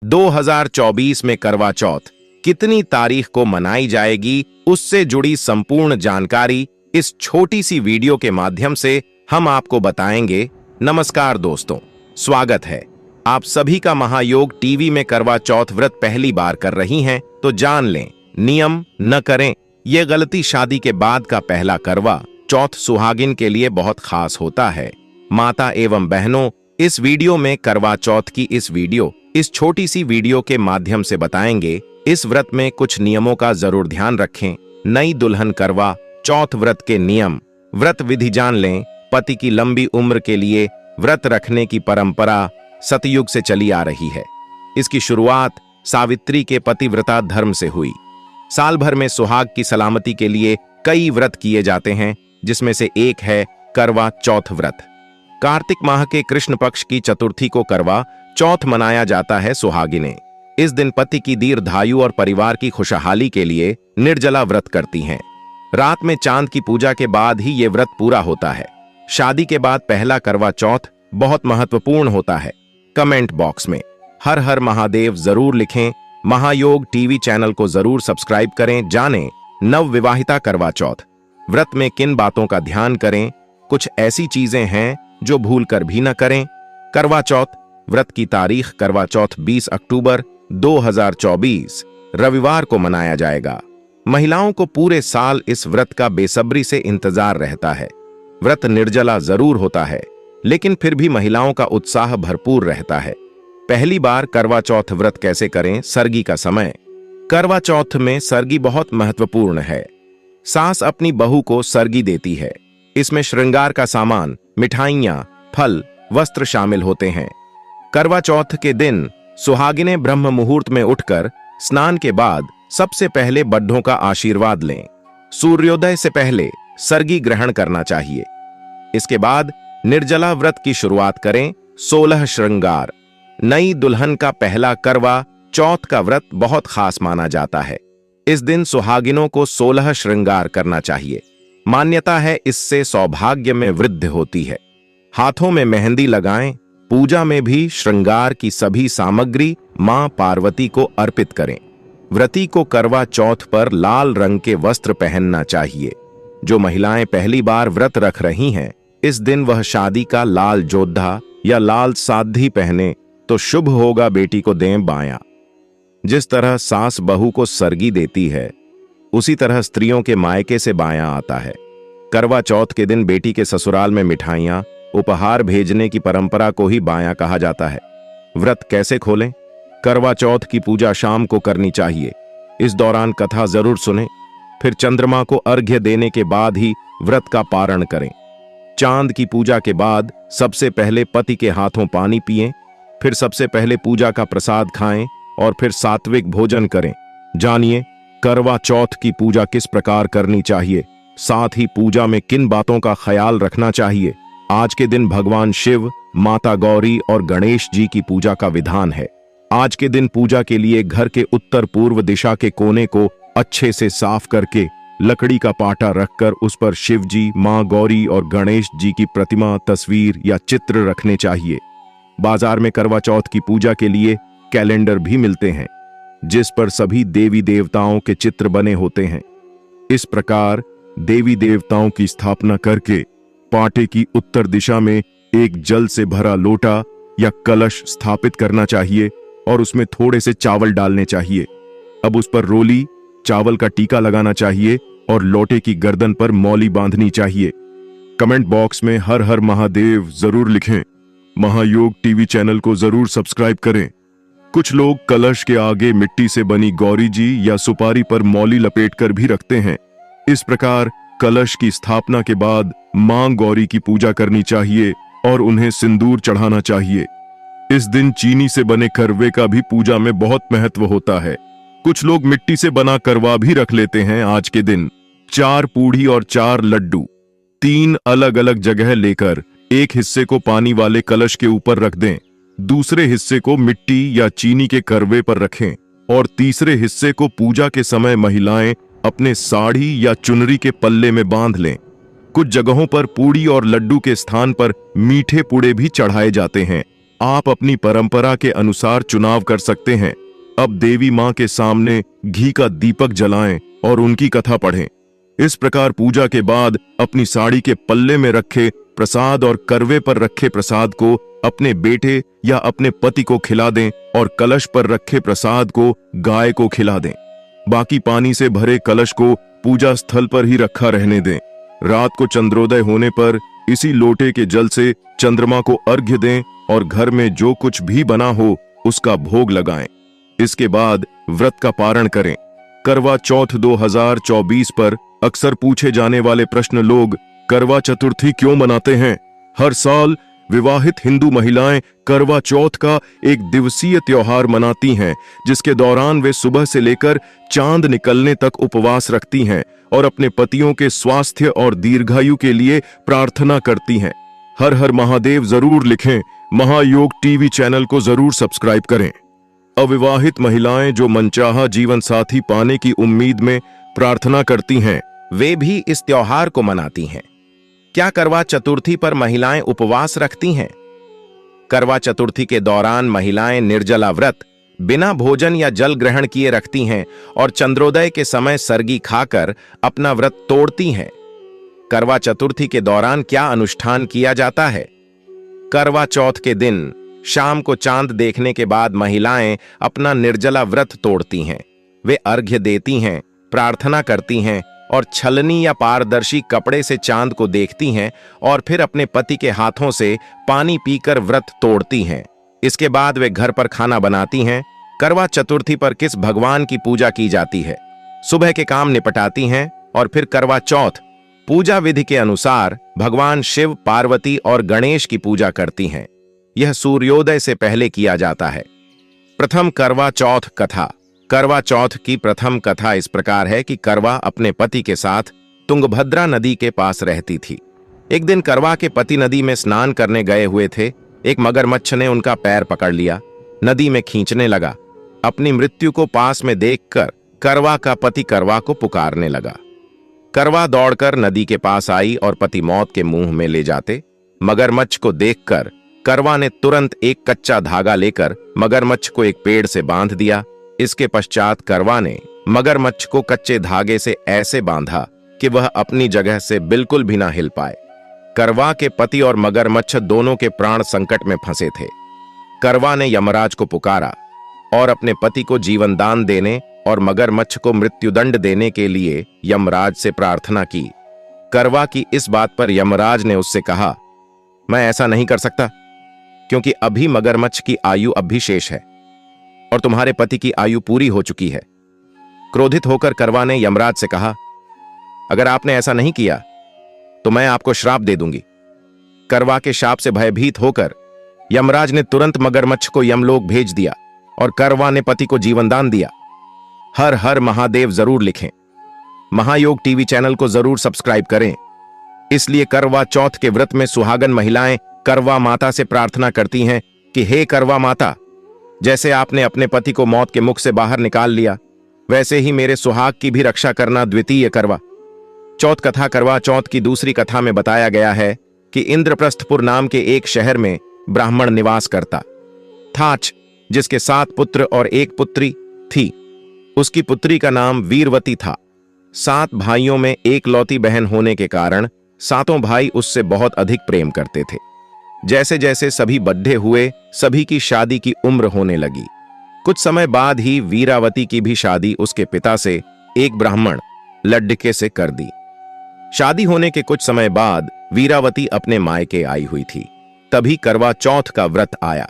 2024 में करवा चौथ कितनी तारीख को मनाई जाएगी, उससे जुड़ी संपूर्ण जानकारी इस छोटी सी वीडियो के माध्यम से हम आपको बताएंगे। नमस्कार दोस्तों, स्वागत है आप सभी का। महायोग टीवी में करवा चौथ व्रत पहली बार कर रही हैं तो जान लें, नियम न करें। यह गलती शादी के बाद का पहला करवा चौथ सुहागिन के लिए बहुत खास होता है। माता एवं बहनों, इस वीडियो में करवा चौथ की इस छोटी सी वीडियो के माध्यम से बताएंगे। इस व्रत में कुछ नियमों का जरूर ध्यान रखें। नई दुल्हन करवा चौथ व्रत के नियम, व्रत विधि जान लें। पति की लंबी उम्र के लिए व्रत रखने की परंपरा सतयुग से चली आ रही है। इसकी शुरुआत सावित्री के पतिव्रता धर्म से हुई। साल भर में सुहाग की सलामती के लिए कई व्रत किए जाते हैं, जिसमें से एक है करवा चौथ व्रत। कार्तिक माह के कृष्ण पक्ष की चतुर्थी को करवा चौथ मनाया जाता है। सुहागिनें इस दिन पति की दीर्घायु और परिवार की खुशहाली के लिए निर्जला व्रत करती हैं। रात में चांद की पूजा के बाद ही ये व्रत पूरा होता है। शादी के बाद पहला करवा चौथ बहुत महत्वपूर्ण होता है। कमेंट बॉक्स में हर हर महादेव जरूर लिखें। महायोग टीवी चैनल को जरूर सब्सक्राइब करें। जानें नवविवाहिता करवा चौथ व्रत में किन बातों का ध्यान करें। कुछ ऐसी चीजें हैं जो भूल कर भी न करें। करवा चौथ व्रत की तारीख करवा चौथ 20 अक्टूबर 2024 रविवार को मनाया जाएगा। महिलाओं को पूरे साल इस व्रत का बेसब्री से इंतजार रहता है। व्रत निर्जला जरूर होता है, लेकिन फिर भी महिलाओं का उत्साह भरपूर रहता है। पहली बार करवा चौथ व्रत कैसे करें। सरगी का समय। करवा चौथ में सरगी बहुत महत्वपूर्ण है। सास अपनी बहू को सरगी देती है। इसमें श्रृंगार का सामान, मिठाइयां, फल, वस्त्र शामिल होते हैं। करवा चौथ के दिन सुहागिनें ब्रह्म मुहूर्त में उठकर स्नान के बाद सबसे पहले बड्ढों का आशीर्वाद लें। सूर्योदय से पहले सरगी ग्रहण करना चाहिए। इसके बाद निर्जला व्रत की शुरुआत करें। 16 श्रृंगार। नई दुल्हन का पहला करवा चौथ का व्रत बहुत खास माना जाता है। इस दिन सुहागिनों को 16 श्रृंगार करना चाहिए। मान्यता है इससे सौभाग्य में वृद्धि होती है। हाथों में मेहंदी लगाएं। पूजा में भी श्रृंगार की सभी सामग्री मां पार्वती को अर्पित करें। व्रती को करवा चौथ पर लाल रंग के वस्त्र पहनना चाहिए। जो महिलाएं पहली बार व्रत रख रही हैं, इस दिन वह शादी का लाल जोधा या लाल साधी पहने तो शुभ होगा। बेटी को दें बायां। जिस तरह सास बहू को सरगी देती है, उसी तरह स्त्रियों के मायके से बायां आता है। करवा चौथ के दिन बेटी के ससुराल में मिठाइयां, उपहार भेजने की परंपरा को ही बायां कहा जाता है। व्रत कैसे खोलें। करवा चौथ की पूजा शाम को करनी चाहिए। इस दौरान कथा जरूर सुनें। फिर चंद्रमा को अर्घ्य देने के बाद ही व्रत का पारण करें। चांद की पूजा के बाद सबसे पहले पति के हाथों पानी पिएं। फिर सबसे पहले पूजा का प्रसाद खाएं और फिर सात्विक भोजन करें। जानिए करवा चौथ की पूजा किस प्रकार करनी चाहिए, साथ ही पूजा में किन बातों का ख्याल रखना चाहिए। आज के दिन भगवान शिव, माता गौरी और गणेश जी की पूजा का विधान है। आज के दिन पूजा के लिए घर के उत्तर पूर्व दिशा के कोने को अच्छे से साफ करके लकड़ी का पाटा रखकर उस पर शिव जी, मां गौरी और गणेश जी की प्रतिमा, तस्वीर या चित्र रखने चाहिए। बाजार में करवा चौथ की पूजा के लिए कैलेंडर भी मिलते हैं, जिस पर सभी देवी देवताओं के चित्र बने होते हैं। इस प्रकार देवी देवताओं की स्थापना करके पाटे की उत्तर दिशा में एक जल से भरा लोटा या कलश स्थापित करना चाहिए और उसमें थोड़े से चावल डालने चाहिए। अब उस पर रोली, चावल का टीका लगाना चाहिए और लोटे की गर्दन पर मौली बांधनी चाहिए। कमेंट बॉक्स में हर हर महादेव जरूर लिखें। महायोग टीवी चैनल को जरूर सब्सक्राइब करें। कुछ लोग कलश के आगे मिट्टी से बनी गौरी जी या सुपारी पर मौली लपेटकर भी रखते हैं। इस प्रकार कलश की स्थापना के बाद मां गौरी की पूजा करनी चाहिए और उन्हें सिंदूर चढ़ाना चाहिए। इस दिन चीनी से बने करवे का भी पूजा में बहुत महत्व होता है। कुछ लोग मिट्टी से बना करवा भी रख लेते हैं। आज के दिन 4 पूड़ी और 4 लड्डू 3 अलग अलग जगह लेकर एक हिस्से को पानी वाले कलश के ऊपर रख दें, दूसरे हिस्से को मिट्टी या चीनी के करवे पर रखें और तीसरे हिस्से को पूजा के समय महिलाएं अपने साड़ी या चुनरी के पल्ले में बांध लें। कुछ जगहों पर पूड़ी और लड्डू के स्थान पर मीठे पुड़े भी चढ़ाए जाते हैं। आप अपनी परंपरा के अनुसार चुनाव कर सकते हैं। अब देवी मां के सामने घी का दीपक जलाएं और उनकी कथा पढ़ें। इस प्रकार पूजा के बाद अपनी साड़ी के पल्ले में रखे प्रसाद और करवे पर रखे प्रसाद को अपने बेटे या अपने पति को खिला दें और कलश पर रखे प्रसाद को गाय को खिला दें। बाकी पानी से भरे कलश को पूजा स्थल पर ही रखा रहने दें। रात को चंद्रोदय होने पर इसी लोटे के जल से चंद्रमा को अर्घ्य दें और घर में जो कुछ भी बना हो उसका भोग लगाएं। इसके बाद व्रत का पारण करें। करवा चौथ 2024 पर अक्सर पूछे जाने वाले प्रश्न लोग करवा चतुर्थी क्यों मनाते हैं? हर साल विवाहित हिंदू महिलाएं करवा चौथ का एक दिवसीय त्योहार मनाती हैं, जिसके दौरान वे सुबह से लेकर चांद निकलने तक उपवास रखती हैं और अपने पतियों के स्वास्थ्य और दीर्घायु के लिए प्रार्थना करती हैं। हर हर महादेव जरूर लिखें। महायोग टीवी चैनल को जरूर सब्सक्राइब करें। अविवाहित महिलाएं जो मनचाहा जीवन साथी पाने की उम्मीद में प्रार्थना करती हैं, वे भी इस त्योहार को मनाती हैं। क्या करवा चतुर्थी पर महिलाएं उपवास रखती हैं? करवा चतुर्थी के दौरान महिलाएं निर्जला व्रत बिना भोजन या जल ग्रहण किए रखती हैं और चंद्रोदय के समय सरगी खाकर अपना व्रत तोड़ती हैं। करवा चतुर्थी के दौरान क्या अनुष्ठान किया जाता है? करवा चौथ के दिन शाम को चांद देखने के बाद महिलाएं अपना निर्जला व्रत तोड़ती हैं। वे अर्घ्य देती हैं, प्रार्थना करती हैं और छलनी या पारदर्शी कपड़े से चांद को देखती हैं और फिर अपने पति के हाथों से पानी पीकर व्रत तोड़ती हैं। इसके बाद वे घर पर खाना बनाती हैं। करवा चतुर्थी पर किस भगवान की पूजा की जाती है? सुबह के काम निपटाती हैं और फिर करवा चौथ पूजा विधि के अनुसार भगवान शिव, पार्वती और गणेश की पूजा करती हैं। यह सूर्योदय से पहले किया जाता है। प्रथम करवा चौथ कथा। करवा चौथ की प्रथम कथा इस प्रकार है कि करवा अपने पति के साथ तुंगभद्रा नदी के पास रहती थी। एक दिन करवा के पति नदी में स्नान करने गए हुए थे। एक मगरमच्छ ने उनका पैर पकड़ लिया, नदी में खींचने लगा। अपनी मृत्यु को पास में देखकर करवा का पति करवा को पुकारने लगा। करवा दौड़कर नदी के पास आई और पति मौत के मुंह में ले जाते। मगरमच्छ को देखकर करवा ने तुरंत एक कच्चा धागा लेकर मगरमच्छ को एक पेड़ से बांध दिया। इसके पश्चात करवा ने मगरमच्छ को कच्चे धागे से ऐसे बांधा कि वह अपनी जगह से बिल्कुल भी ना हिल पाए। करवा के पति और मगरमच्छ दोनों के प्राण संकट में फंसे थे। करवा ने यमराज को पुकारा और अपने पति को जीवन दान देने और मगरमच्छ को मृत्युदंड देने के लिए यमराज से प्रार्थना की। करवा की इस बात पर यमराज ने उससे कहा, मैं ऐसा नहीं कर सकता, क्योंकि अभी मगरमच्छ की आयु अब भी शेष है और तुम्हारे पति की आयु पूरी हो चुकी है। क्रोधित होकर करवा ने यमराज से कहा, अगर आपने ऐसा नहीं किया तो मैं आपको श्राप दे दूंगी। करवा के शाप से भयभीत होकर यमराज ने तुरंत मगरमच्छ को यमलोक भेज दिया और करवा ने पति को जीवनदान दिया। हर हर महादेव जरूर लिखें। महायोग टीवी चैनल को जरूर सब्सक्राइब करें। इसलिए करवा चौथ के व्रत में सुहागन महिलाएं करवा माता से प्रार्थना करती हैं कि हे करवा माता, जैसे आपने अपने पति को मौत के मुख से बाहर निकाल लिया, वैसे ही मेरे सुहाग की भी रक्षा करना द्वितीय करवा चौथ कथा। करवा चौथ की दूसरी कथा में बताया गया है कि इंद्रप्रस्थपुर नाम के एक शहर में ब्राह्मण निवास करता था, जिसके 7 पुत्र और 1 पुत्री थी। उसकी पुत्री का नाम वीरवती था। 7 भाइयों में एकलौती बहन होने के कारण 7 भाई उससे बहुत अधिक प्रेम करते थे। जैसे जैसे सभी बड्ढे हुए, सभी की शादी की उम्र होने लगी। कुछ समय बाद ही वीरावती की भी शादी उसके पिता से, एक ब्राह्मण लड्डके से कर दी। शादी होने के कुछ समय बाद वीरावती अपने मायके आई हुई थी। तभी करवा चौथ का व्रत आया।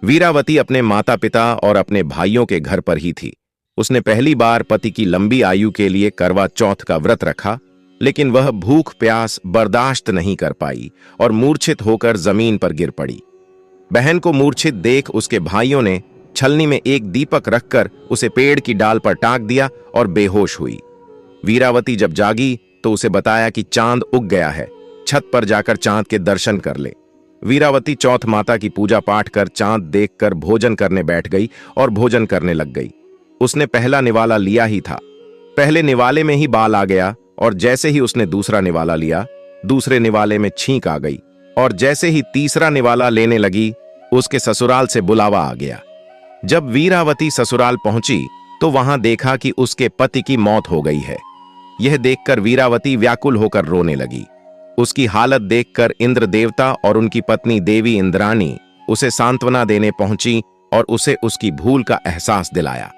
वीरावती अपने माता पिता और अपने भाइयों के घर पर ही थी। उसने पहली बार पति की लंबी आयु के लिए करवा चौथ का व्रत रखा, लेकिन वह भूख प्यास बर्दाश्त नहीं कर पाई और मूर्छित होकर जमीन पर गिर पड़ी। बहन को मूर्छित देख उसके भाइयों ने छलनी में एक दीपक रखकर उसे पेड़ की डाल पर टांग दिया और बेहोश हुई। वीरावती जब जागी तो उसे बताया कि चांद उग गया है, छत पर जाकर चांद के दर्शन कर ले। वीरावती चौथ माता की पूजा पाठ कर चांद देखकर भोजन करने बैठ गई और भोजन करने लग गई। उसने पहला निवाला लिया ही था। पहले निवाले में ही बाल आ गया और जैसे ही उसने दूसरा निवाला लिया, दूसरे निवाले में छींक आ गई और जैसे ही तीसरा निवाला लेने लगी, उसके ससुराल से बुलावा आ गया। जब वीरावती ससुराल पहुंची तो वहां देखा कि उसके पति की मौत हो गई है। यह देखकर वीरावती व्याकुल होकर रोने लगी। उसकी हालत देखकर इंद्र देवता और उनकी पत्नी देवी इंद्राणी उसे सांत्वना देने पहुंची और उसे उसकी भूल का एहसास दिलाया।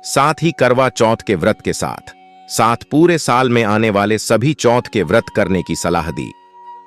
साथ ही करवा चौथ के व्रत के साथ पूरे साल में आने वाले सभी चौथ के व्रत करने की सलाह दी।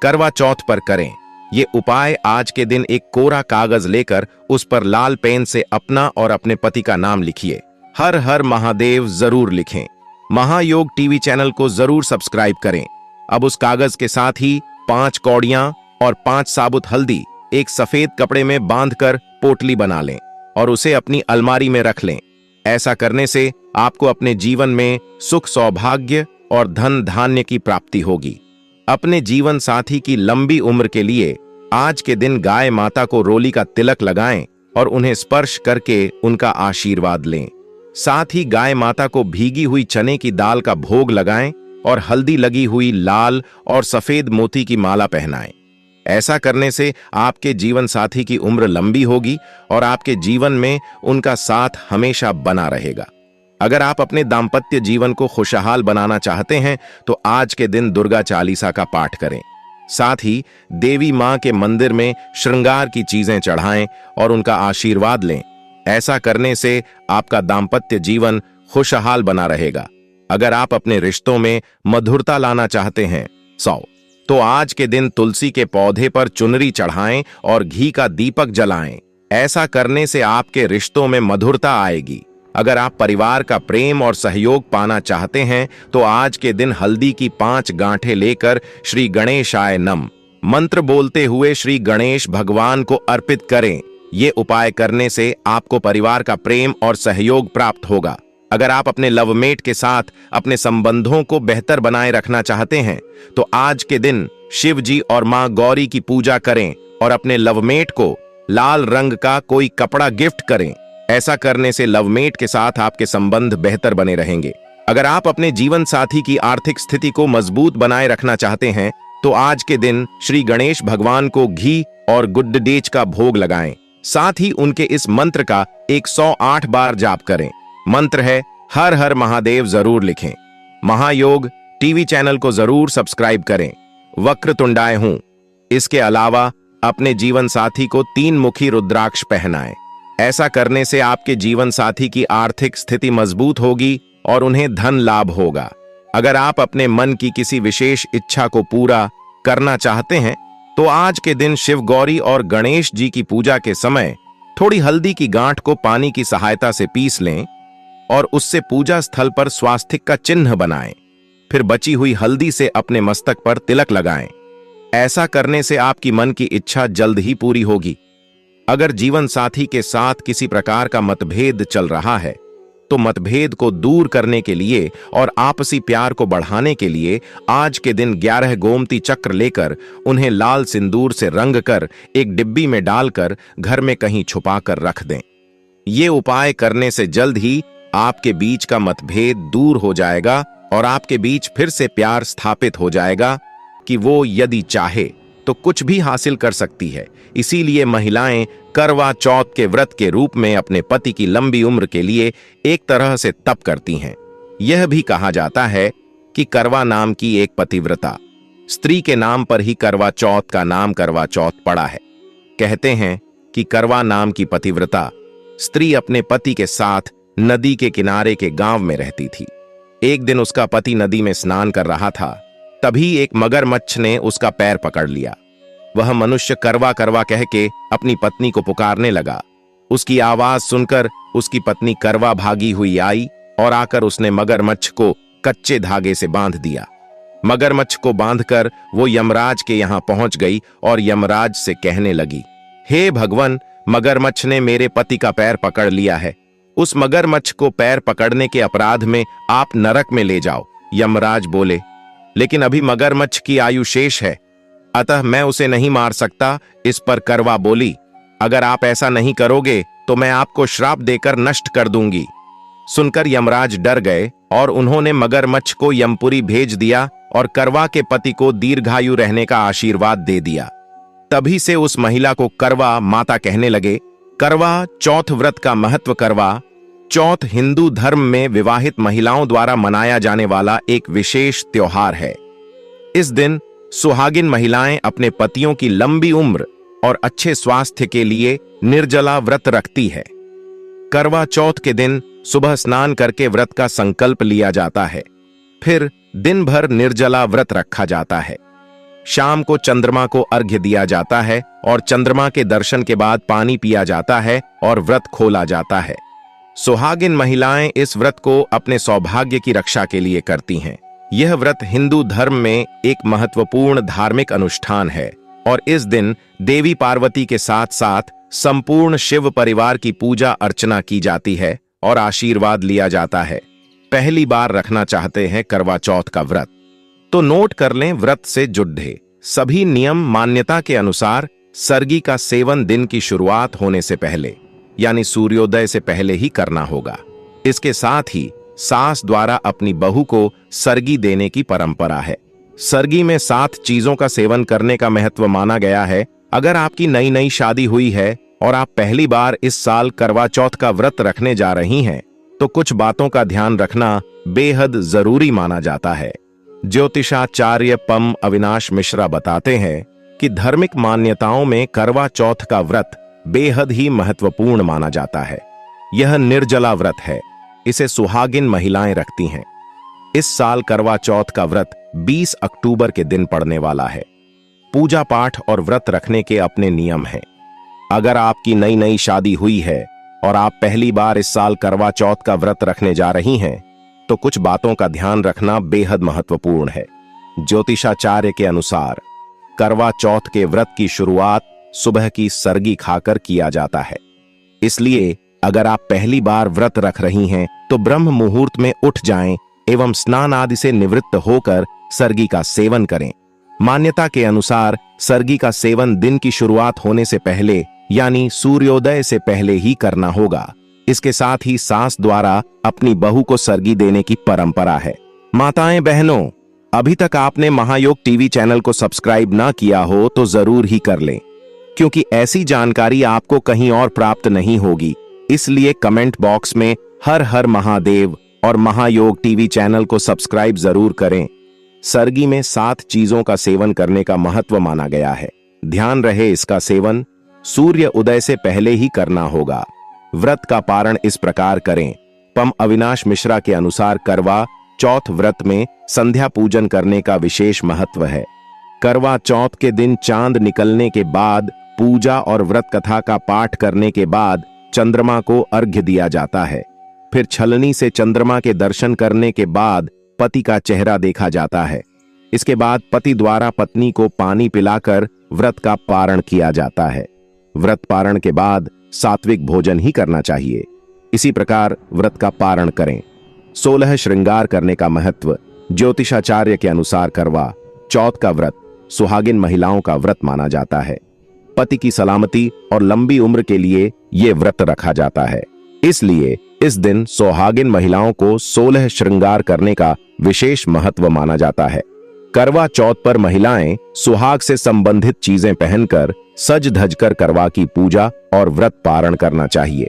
करवा चौथ पर करें ये उपाय। आज के दिन एक कोरा कागज लेकर उस पर लाल पेन से अपना और अपने पति का नाम लिखिए। हर हर महादेव जरूर लिखें। महायोग टीवी चैनल को जरूर सब्सक्राइब करें। अब उस कागज के साथ ही 5 कौड़ियां और 5 साबुत हल्दी एक सफेद कपड़े में बांधकर पोटली बना लें और उसे अपनी अलमारी में रख लें। ऐसा करने से आपको अपने जीवन में सुख, सौभाग्य और धन धान्य की प्राप्ति होगी। अपने जीवन साथी की लंबी उम्र के लिए आज के दिन गाय माता को रोली का तिलक लगाएं और उन्हें स्पर्श करके उनका आशीर्वाद लें। साथ ही गाय माता को भीगी हुई चने की दाल का भोग लगाएं और हल्दी लगी हुई लाल और सफेद मोती की माला पहनाएं। ऐसा करने से आपके जीवन साथी की उम्र लंबी होगी और आपके जीवन में उनका साथ हमेशा बना रहेगा। अगर आप अपने दाम्पत्य जीवन को खुशहाल बनाना चाहते हैं तो आज के दिन दुर्गा चालीसा का पाठ करें। साथ ही देवी मां के मंदिर में श्रृंगार की चीजें चढ़ाएं और उनका आशीर्वाद लें। ऐसा करने से आपका दाम्पत्य जीवन खुशहाल बना रहेगा। अगर आप अपने रिश्तों में मधुरता लाना चाहते हैं तो आज के दिन तुलसी के पौधे पर चुनरी चढ़ाएं और घी का दीपक जलाएं। ऐसा करने से आपके रिश्तों में मधुरता आएगी। अगर आप परिवार का प्रेम और सहयोग पाना चाहते हैं तो आज के दिन हल्दी की 5 गांठें लेकर श्री गणेशाय नमः मंत्र बोलते हुए श्री गणेश भगवान को अर्पित करें। ये उपाय करने से आपको परिवार का प्रेम और सहयोग प्राप्त होगा। अगर आप अपने लवमेट के साथ अपने संबंधों को बेहतर बनाए रखना चाहते हैं तो आज के दिन शिव जी और मां गौरी की पूजा करें और अपने लवमेट को लाल रंग का कोई कपड़ा गिफ्ट करें। ऐसा करने से लवमेट के साथ आपके संबंध बेहतर बने रहेंगे। अगर आप अपने जीवन साथी की आर्थिक स्थिति को मजबूत बनाए रखना चाहते हैं तो आज के दिन श्री गणेश भगवान को घी और गुड्डेज का भोग लगाएं। साथ ही उनके इस मंत्र का 108 बार जाप करें। मंत्र है हर हर महादेव जरूर लिखें। महायोग टीवी चैनल को जरूर सब्सक्राइब करें। वक्रतुंडाय हूं। इसके अलावा अपने जीवन साथी को 3 मुखी रुद्राक्ष पहनाएं। ऐसा करने से आपके जीवन साथी की आर्थिक स्थिति मजबूत होगी और उन्हें धन लाभ होगा। अगर आप अपने मन की किसी विशेष इच्छा को पूरा करना चाहते हैं तो आज के दिन शिव गौरी और गणेश जी की पूजा के समय थोड़ी हल्दी की गांठ को पानी की सहायता से पीस लें और उससे पूजा स्थल पर स्वास्तिक का चिन्ह बनाएं। फिर बची हुई हल्दी से अपने मस्तक पर तिलक लगाएं। ऐसा करने से आपकी मन की इच्छा जल्द ही पूरी होगी। अगर जीवन साथी के साथ किसी प्रकार का मतभेद चल रहा है तो मतभेद को दूर करने के लिए और आपसी प्यार को बढ़ाने के लिए आज के दिन 11 गोमती चक्र लेकर उन्हें लाल सिंदूर से रंग कर एक डिब्बी में डालकर घर में कहीं छुपा कर रख दें। ये उपाय करने से जल्द ही आपके बीच का मतभेद दूर हो जाएगा और आपके बीच फिर से प्यार स्थापित हो जाएगा कि वो यदि चाहे तो कुछ भी हासिल कर सकती है। इसीलिए महिलाएं करवा चौथ के व्रत के रूप में अपने पति की लंबी उम्र के लिए एक तरह से तप करती हैं। यह भी कहा जाता है कि करवा नाम की एक पतिव्रता स्त्री के नाम पर ही करवा चौथ का नाम करवा चौथ पड़ा है। कहते हैं कि करवा नाम की पतिव्रता स्त्री अपने पति के साथ नदी के किनारे के गांव में रहती थी। एक दिन उसका पति नदी में स्नान कर रहा था, तभी एक मगरमच्छ ने उसका पैर पकड़ लिया। वह मनुष्य करवा करवा कह के अपनी पत्नी को पुकारने लगा। उसकी आवाज सुनकर उसकी पत्नी करवा भागी हुई आई और आकर उसने मगरमच्छ को कच्चे धागे से बांध दिया। मगरमच्छ को बांधकर वो यमराज के यहां पहुंच गई और यमराज से कहने लगी, हे भगवान, मगरमच्छ ने मेरे पति का पैर पकड़ लिया है। उस मगरमच्छ को पैर पकड़ने के अपराध में आप नरक में ले जाओ। यमराज बोले, लेकिन अभी मगरमच्छ की आयु शेष है, अतः मैं उसे नहीं मार सकता। इस पर करवा बोली, अगर आप ऐसा नहीं करोगे तो मैं आपको श्राप देकर नष्ट कर दूंगी। सुनकर यमराज डर गए और उन्होंने मगरमच्छ को यमपुरी भेज दिया और करवा के पति को दीर्घायु रहने का आशीर्वाद दे दिया। तभी से उस महिला को करवा माता कहने लगे। करवा चौथ व्रत का महत्व। करवा चौथ हिंदू धर्म में विवाहित महिलाओं द्वारा मनाया जाने वाला एक विशेष त्योहार है। इस दिन सुहागिन महिलाएं अपने पतियों की लंबी उम्र और अच्छे स्वास्थ्य के लिए निर्जला व्रत रखती है। करवा चौथ के दिन सुबह स्नान करके व्रत का संकल्प लिया जाता है। फिर दिन भर निर्जला व्रत रखा जाता है। शाम को चंद्रमा को अर्घ्य दिया जाता है और चंद्रमा के दर्शन के बाद पानी पिया जाता है और व्रत खोला जाता है। सुहागिन महिलाएं इस व्रत को अपने सौभाग्य की रक्षा के लिए करती हैं। यह व्रत हिंदू धर्म में एक महत्वपूर्ण धार्मिक अनुष्ठान है और इस दिन देवी पार्वती के साथ साथ संपूर्ण शिव परिवार की पूजा अर्चना की जाती है और आशीर्वाद लिया जाता है। पहली बार रखना चाहते हैं करवा चौथ का व्रत तो नोट कर लें, व्रत से जुड़े सभी नियम मान्यता के अनुसार सरगी का सेवन दिन की शुरुआत होने से पहले यानी सूर्योदय से पहले ही करना होगा। इसके साथ ही सास द्वारा अपनी बहू को सरगी देने की परंपरा है। सरगी में 7 चीजों का सेवन करने का महत्व माना गया है। अगर आपकी नई नई शादी हुई है और आप पहली बार इस साल करवा चौथ का व्रत रखने जा रही हैं, तो कुछ बातों का ध्यान रखना बेहद जरूरी माना जाता है। ज्योतिषाचार्य पम अविनाश मिश्रा बताते हैं कि धार्मिक मान्यताओं में करवा चौथ का व्रत बेहद ही महत्वपूर्ण माना जाता है। यह निर्जला व्रत है। इसे सुहागिन महिलाएं रखती हैं। इस साल करवा चौथ का व्रत 20 अक्टूबर के दिन पड़ने वाला है। पूजा पाठ और व्रत रखने के अपने नियम हैं। अगर आपकी नई नई शादी हुई है और आप पहली बार इस साल करवा चौथ का व्रत रखने जा रही हैं, तो कुछ बातों का ध्यान रखना बेहद महत्वपूर्ण है। ज्योतिषाचार्य के अनुसार करवा चौथ के व्रत की शुरुआत सुबह की सरगी खाकर किया जाता है। इसलिए अगर आप पहली बार व्रत रख रही हैं तो ब्रह्म मुहूर्त में उठ जाएं एवं स्नान आदि से निवृत्त होकर सरगी का सेवन करें। मान्यता के अनुसार सरगी का सेवन दिन की शुरुआत होने से पहले यानी सूर्योदय से पहले ही करना होगा। इसके साथ ही सास द्वारा अपनी बहू को सरगी देने की परंपरा है। माताएं बहनों, अभी तक आपने महायोग टीवी चैनल को सब्सक्राइब ना किया हो तो जरूर ही कर लें, क्योंकि ऐसी जानकारी आपको कहीं और प्राप्त नहीं होगी। इसलिए कमेंट बॉक्स में हर हर महादेव और महायोग टीवी चैनल को सब्सक्राइब जरूर करें। सरगी में 7 चीजों का सेवन करने का महत्व माना गया है। ध्यान रहे, इसका सेवन सूर्य उदय से पहले ही करना होगा। व्रत का पारण इस प्रकार करें। पम अविनाश मिश्रा के अनुसार करवा चौथ व्रत में संध्या पूजन करने का विशेष महत्व है। करवा चौथ के दिन चांद निकलने के बाद पूजा और व्रत कथा का पाठ करने के बाद चंद्रमा को अर्घ्य दिया जाता है। फिर छलनी से चंद्रमा के दर्शन करने के बाद पति का चेहरा देखा जाता है। इसके बाद पति द्वारा पत्नी को पानी पिलाकर व्रत का पारण किया जाता है। व्रत पारण के बाद सात्विक भोजन ही करना चाहिए। इसी प्रकार व्रत का पारण करें। 16 श्रृंगार करने का महत्व। ज्योतिषाचार्य के अनुसार करवा चौथ का व्रत सुहागिन महिलाओं का व्रत माना जाता है। पति की सलामती और लंबी उम्र के लिए यह व्रत रखा जाता है। इसलिए इस दिन सुहागिन महिलाओं को 16 श्रृंगार करने का विशेष महत्व माना जाता है। करवा चौथ पर महिलाएं सुहाग से संबंधित चीजें पहनकर सज धज कर करवा की पूजा और व्रत पारण करना चाहिए।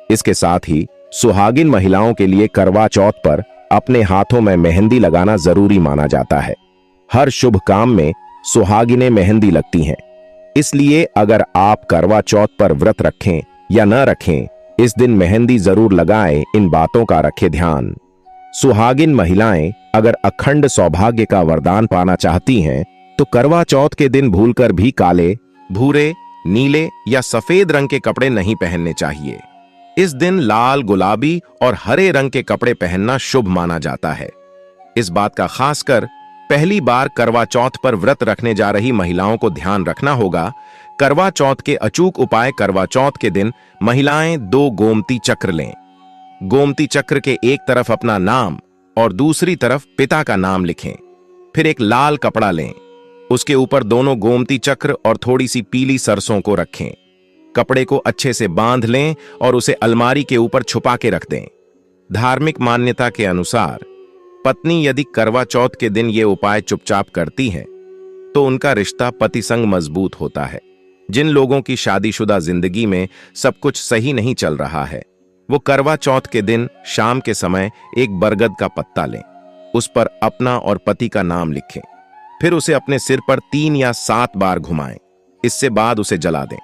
इसके साथ ही सुहागिन महिलाओं के लिए करवा चौथ पर अपने हाथों में मेहंदी लगाना जरूरी माना जाता है। हर शुभ काम में सुहागिनें मेहंदी लगती हैं। इसलिए अगर आप करवा चौथ पर व्रत रखें या न रखें, इस दिन मेहंदी जरूर लगाएं। इन बातों का रखें ध्यान। सुहागिन महिलाएं अगर अखंड सौभाग्य का वरदान पाना चाहती हैं, तो करवा चौथ के दिन भूलकर भी काले, भूरे, नीले या सफेद रंग के कपड़े नहीं पहनने चाहिए। इस दिन लाल, गुलाबी और हरे रंग के कपड़े पहनना शुभ माना जाता है। इस बात का खासकर पहली बार करवा चौथ पर व्रत रखने जा रही महिलाओं को ध्यान रखना होगा। करवा चौथ के अचूक उपाय। करवा चौथ के दिन महिलाएं 2 गोमती चक्र लें। गोमती चक्र के एक तरफ अपना नाम और दूसरी तरफ पिता का नाम लिखें। फिर एक लाल कपड़ा लें, उसके ऊपर दोनों गोमती चक्र और थोड़ी सी पीली सरसों को रखें। कपड़े को अच्छे से बांध लें और उसे अलमारी के ऊपर छुपा के रख दें। धार्मिक मान्यता के अनुसार पत्नी यदि करवा चौथ के दिन ये उपाय चुपचाप करती है तो उनका रिश्ता पति संग मजबूत होता है। जिन लोगों की शादीशुदा जिंदगी में सब कुछ सही नहीं चल रहा है, वो करवा चौथ के दिन शाम के समय एक बरगद का पत्ता लें, उस पर अपना और पति का नाम लिखें, फिर उसे अपने सिर पर 3 या 7 बार घुमाएं। इससे बाद उसे जला दें।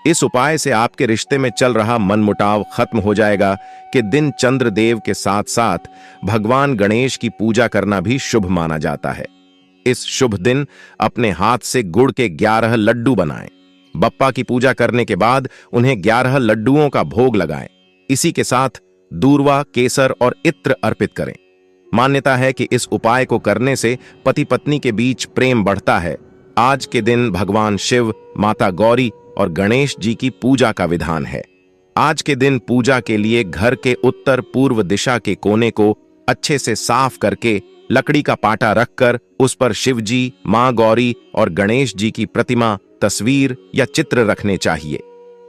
इस उपाय से आपके रिश्ते में चल रहा मनमुटाव खत्म हो जाएगा। कि दिन चंद्रदेव के साथ साथ भगवान गणेश की पूजा करना भी शुभ माना जाता है। इस शुभ दिन अपने हाथ से गुड़ के 11 लड्डू बनाएं। बप्पा की पूजा करने के बाद उन्हें 11 लड्डुओं का भोग लगाएं। इसी के साथ दूर्वा, केसर और इत्र अर्पित करें। मान्यता है कि इस उपाय को करने से पति पत्नी के बीच प्रेम बढ़ता है। आज के दिन भगवान शिव, माता गौरी और गणेश जी की पूजा का विधान है। आज के दिन पूजा के लिए घर के उत्तर पूर्व दिशा के कोने को अच्छे से साफ करके लकड़ी का पाटा रखकर उस पर शिव जी, मां गौरी और गणेश जी की प्रतिमा, तस्वीर या चित्र रखने चाहिए।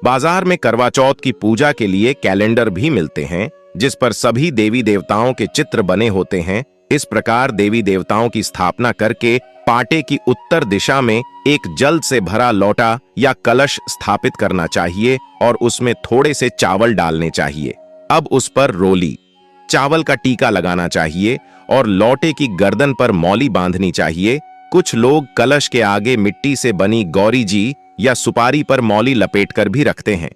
बाजार में करवा चौथ की पूजा के लिए कैलेंडर भी मिलते हैं, जिस पर सभी देवी देवताओं के चित्र बने होते हैं। इस प्रकार देवी देवताओं की स्थापना करके पाटे की उत्तर दिशा में एक जल से भरा लोटा या कलश स्थापित करना चाहिए और उसमें थोड़े से चावल डालने चाहिए। अब उस पर रोली, चावल का टीका लगाना चाहिए और लोटे की गर्दन पर मौली बांधनी चाहिए। कुछ लोग कलश के आगे मिट्टी से बनी गौरी जी या सुपारी पर मौली लपेटकर भी रखते हैं।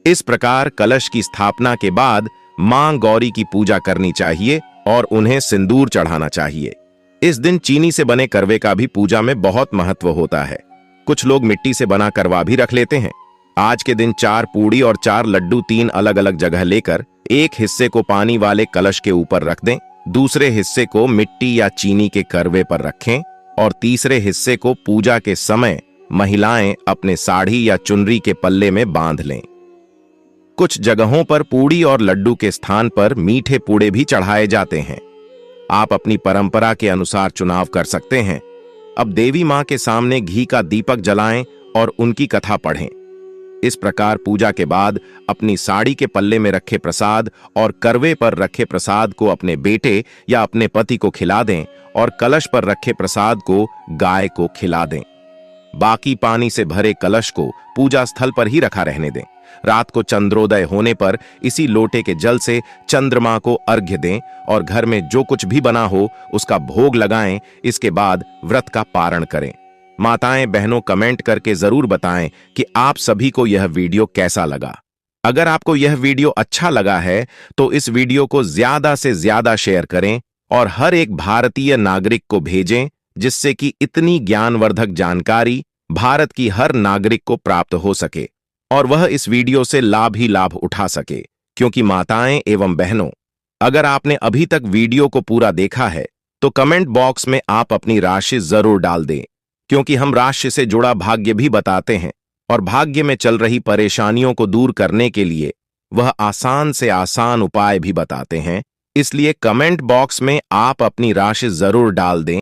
इस प्रकार कलश की स्थापना के बाद मां गौरी की पूजा करनी चाहिए और उन्हें सिंदूर चढ़ाना चाहिए। इस दिन चीनी से बने करवे का भी पूजा में बहुत महत्व होता है। कुछ लोग मिट्टी से बना करवा भी रख लेते हैं। आज के दिन 4 पूड़ी और 4 लड्डू 3 अलग अलग जगह लेकर एक हिस्से को पानी वाले कलश के ऊपर रख दें, दूसरे हिस्से को मिट्टी या चीनी के करवे पर रखें और तीसरे हिस्से को पूजा के समय महिलाएं अपने साड़ी या चुनरी के पल्ले में बांध लें। कुछ जगहों पर पूड़ी और लड्डू के स्थान पर मीठे पूड़े भी चढ़ाए जाते हैं। आप अपनी परंपरा के अनुसार चुनाव कर सकते हैं। अब देवी मां के सामने घी का दीपक जलाएं और उनकी कथा पढ़ें। इस प्रकार पूजा के बाद अपनी साड़ी के पल्ले में रखे प्रसाद और करवे पर रखे प्रसाद को अपने बेटे या अपने पति को खिला दें और कलश पर रखे प्रसाद को गाय को खिला दें। बाकी पानी से भरे कलश को पूजा स्थल पर ही रखा रहने दें। रात को चंद्रोदय होने पर इसी लोटे के जल से चंद्रमा को अर्घ्य दें और घर में जो कुछ भी बना हो उसका भोग लगाएं। इसके बाद व्रत का पारण करें। माताएं बहनों, कमेंट करके जरूर बताएं कि आप सभी को यह वीडियो कैसा लगा। अगर आपको यह वीडियो अच्छा लगा है तो इस वीडियो को ज्यादा से ज्यादा शेयर करें और हर एक भारतीय नागरिक को भेजें, जिससे कि इतनी ज्ञानवर्धक जानकारी भारत की हर नागरिक को प्राप्त हो सके और वह इस वीडियो से लाभ ही लाभ उठा सके। क्योंकि माताएं एवं बहनों, अगर आपने अभी तक वीडियो को पूरा देखा है तो कमेंट बॉक्स में आप अपनी राशि जरूर डाल दें, क्योंकि हम राशि से जुड़ा भाग्य भी बताते हैं और भाग्य में चल रही परेशानियों को दूर करने के लिए वह आसान से आसान उपाय भी बताते हैं। इसलिए कमेंट बॉक्स में आप अपनी राशि जरूर डाल दें